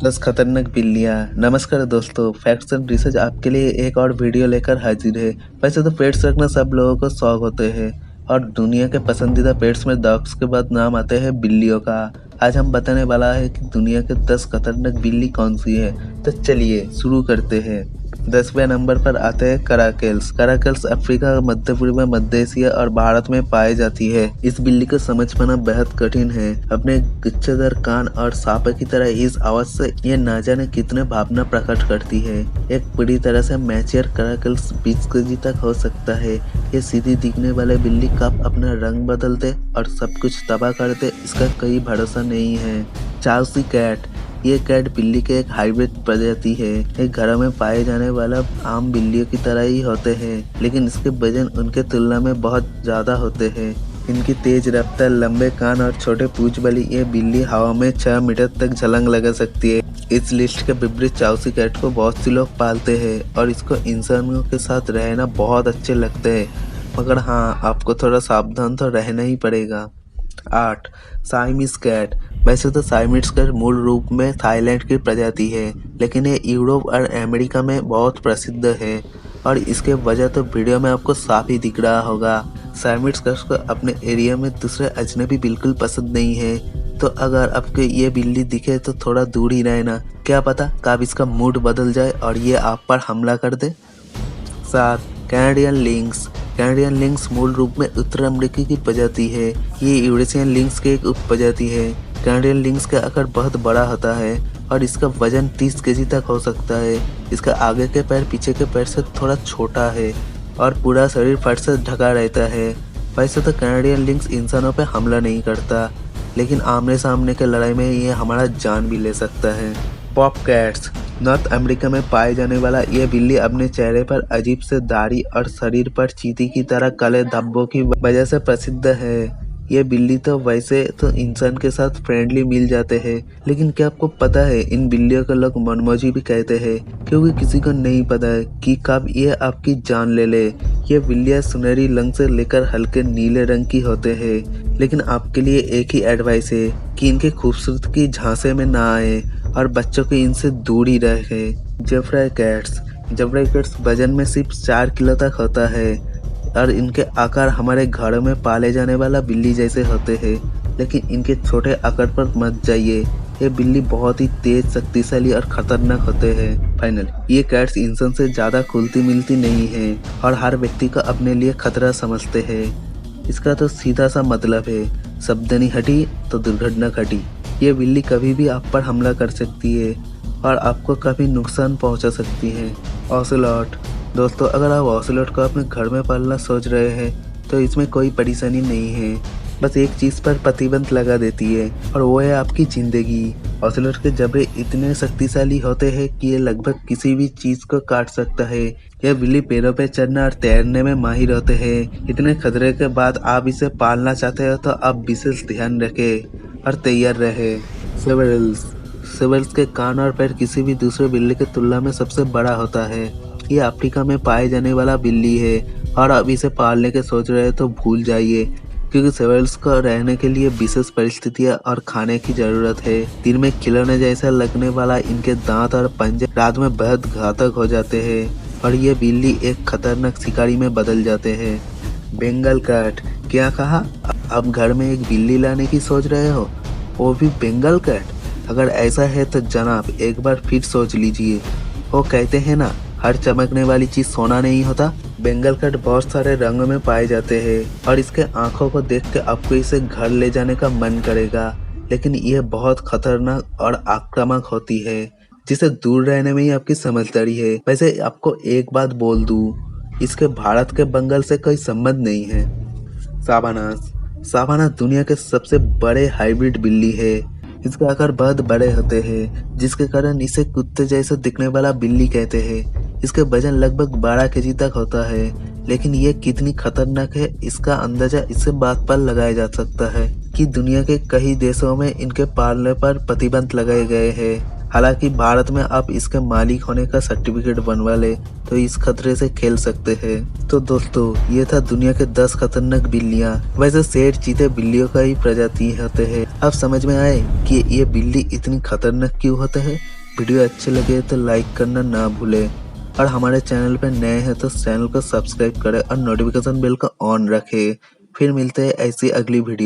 10 खतरनाक बिल्लियाँ। नमस्कार दोस्तों, फैक्ट्स एंड रिसर्च आपके लिए एक और वीडियो लेकर हाजिर है। वैसे तो पेट्स रखना सब लोगों को शौक होते हैं और दुनिया के पसंदीदा पेट्स में डॉग्स के बाद नाम आते हैं बिल्लियों का। आज हम बताने वाला है कि दुनिया के 10 खतरनाक बिल्ली कौन सी है। तो चलिए शुरू करते हैं। 10वें नंबर पर आते हैं कराकेल्स। कराकेल्स अफ्रीका, मध्य पूर्व में, मध्य एशिया और भारत में पाई जाती है। इस बिल्ली को समझ पाना बेहद कठिन है। अपने गुच्छेदार कान और सांप की तरह इस आवाज से ये ना जाने कितने भावना प्रकट करती है। एक पूरी तरह से मैच्योर कराकेल्स 20 केजी तक हो सकता है। ये सीधी दिखने वाले बिल्ली कब अपना रंग बदल दे और सब कुछ तबाह कर दे, इसका कोई भरोसा नहीं है। चार्सी कैट। ये कैट बिल्ली के एक हाइब्रिड प्रजाति है। एक घरों में पाए जाने वाला आम बिल्लियों की तरह ही होते हैं, लेकिन इसके वजन उनके तुलना में बहुत ज्यादा होते हैं। इनकी तेज रफ्तार, लंबे कान और छोटे पूंछ वाली ये बिल्ली हवा में 6 मीटर तक छलांग लगा सकती है। इस लिस्ट के विपरीत चाउसी कैट को बहुत से लोग पालते हैं और इसको इंसानों के साथ रहना बहुत अच्छे लगते हैं, मगर हाँ, आपको थोड़ा सावधान तो रहना ही पड़ेगा। 8. Siamese cat. वैसे तो साइमीज कैट मूल रूप में थाईलैंड की प्रजाति है, लेकिन ये यूरोप और अमेरिका में बहुत प्रसिद्ध है और इसके वजह तो वीडियो में आपको साफ ही दिख रहा होगा। साइमीज कैट को अपने एरिया में दूसरे अजनबी बिल्कुल पसंद नहीं है, तो अगर आपको ये बिल्ली दिखे तो थोड़ा दूर ही रहना। क्या पता कब इसका मूड बदल जाए और ये आप पर हमला कर दे। 7. Canadian links. कैनेडियन लिंक्स मूल रूप में उत्तर अमेरिका की प्रजाति है। ये यूरेशियन लिंक्स की एक उप प्रजाति है। कैनेडियन लिंक्स का आकार बहुत बड़ा होता है और इसका वजन 30 केजी तक हो सकता है। इसका आगे के पैर पीछे के पैर से थोड़ा छोटा है और पूरा शरीर फर से ढका रहता है। वैसे तो कैनेडियन लिंक्स इंसानों पर हमला नहीं करता, लेकिन आमने सामने की लड़ाई में ये हमारा जान भी ले सकता है। Pop cats. नॉर्थ अमेरिका में पाए जाने वाला ये बिल्ली अपने चेहरे पर अजीब से दाढ़ी और शरीर पर चींटी की तरह काले धब्बों की वजह से प्रसिद्ध है। ये बिल्ली तो वैसे तो इंसान के साथ फ्रेंडली मिल जाते हैं, लेकिन क्या आपको पता है इन बिल्लियों को लोग मनमौजी भी कहते हैं, क्योंकि किसी को नहीं पता है कि कब ये आपकी जान ले ले। ये बिल्लियाँ सुनहरी रंग से लेकर हल्के नीले रंग की होते हैं, लेकिन आपके लिए एक ही एडवाइस है कि इनके खूबसूरती की झांसे में ना आए और बच्चों को इनसे दूर ही रहे। जेफ्राई कैट्स। जेफ्राई कैट्स वजन में सिर्फ 4 किलो तक होता है और इनके आकार हमारे घरों में पाले जाने वाला बिल्ली जैसे होते हैं, लेकिन इनके छोटे आकार पर मत जाइए। ये बिल्ली बहुत ही तेज, शक्तिशाली और खतरनाक होते हैं। फाइनल, ये कैट्स इंसान से ज्यादा खुलती मिलती नहीं है और हर व्यक्ति को अपने लिए खतरा समझते हैं। इसका तो सीधा सा मतलब है, सावधानी हटी तो दुर्घटना घटी। ये बिल्ली कभी भी आप पर हमला कर सकती है और आपको काफी नुकसान पहुंचा सकती है। ऑसेलॉट। दोस्तों, अगर आप ऑसेलॉट को अपने घर में पालना सोच रहे हैं तो इसमें कोई परेशानी नहीं है। बस एक चीज पर प्रतिबंध लगा देती है और वो है आपकी जिंदगी। ऑसेलॉट के जबड़े इतने शक्तिशाली होते हैं कि ये लगभग किसी भी चीज को काट सकता है। यह बिल्ली पैरों पे चढ़ना और तैरने में माहिर होते हैं। इतने खतरे के बाद आप इसे पालना चाहते हो तो आप विशेष ध्यान रखें और तैयार रहे। सेवरल्स। सेवरल्स के कान और पैर किसी भी दूसरे बिल्ली की तुलना में सबसे बड़ा होता है। ये अफ्रीका में पाए जाने वाला बिल्ली है और अब इसे पालने के सोच रहे हैं तो भूल जाइए, क्योंकि सेवरल्स को रहने के लिए विशेष परिस्थितियां और खाने की जरूरत है। दिन में खिलौने जैसा लगने वाला इनके दांत और पंजे रात में बहुत घातक हो जाते हैं और ये बिल्ली एक खतरनाक शिकारी में बदल जाते हैं। बंगाल कैट। क्या कहा? अब घर में एक बिल्ली लाने की सोच रहे हो, वो भी बंगाल कैट? अगर ऐसा है तो जनाब एक बार फिर सोच लीजिए। वो कहते हैं ना, हर चमकने वाली चीज सोना नहीं होता। बंगाल कैट बहुत सारे रंगों में पाए जाते हैं और इसके आंखों को देख के आपको इसे घर ले जाने का मन करेगा, लेकिन यह बहुत खतरनाक और आक्रामक होती है, जिसे दूर रहने में ही आपकी समझदारी है। वैसे आपको एक बात बोल दूं, इसके भारत के बंगाल से कोई संबंध नहीं है। साबानास। साबाना दुनिया के सबसे बड़े हाइब्रिड बिल्ली है। इसके आकार बहुत बड़े होते हैं, जिसके कारण इसे कुत्ते जैसा दिखने वाला बिल्ली कहते हैं। इसके वजन लगभग 12 केजी तक होता है, लेकिन ये कितनी खतरनाक है इसका अंदाजा इससे बात पर लगाया जा सकता है कि दुनिया के कई देशों में इनके पालने पर प्रतिबंध लगाए गए हैं। हालांकि भारत में आप इसके मालिक होने का सर्टिफिकेट बनवा ले तो इस खतरे से खेल सकते हैं। तो दोस्तों ये था दुनिया के 10 खतरनाक बिल्लियां। वैसे शेर चीते बिल्लियों का ही प्रजाति होते हैं। अब समझ में आए कि ये बिल्ली इतनी खतरनाक क्यों होते हैं। वीडियो अच्छे लगे तो लाइक करना ना भूले और हमारे चैनल पे नए हैं तो चैनल को सब्सक्राइब करें और नोटिफिकेशन बेल को ऑन रखें। फिर मिलते हैं ऐसी अगली वीडियो।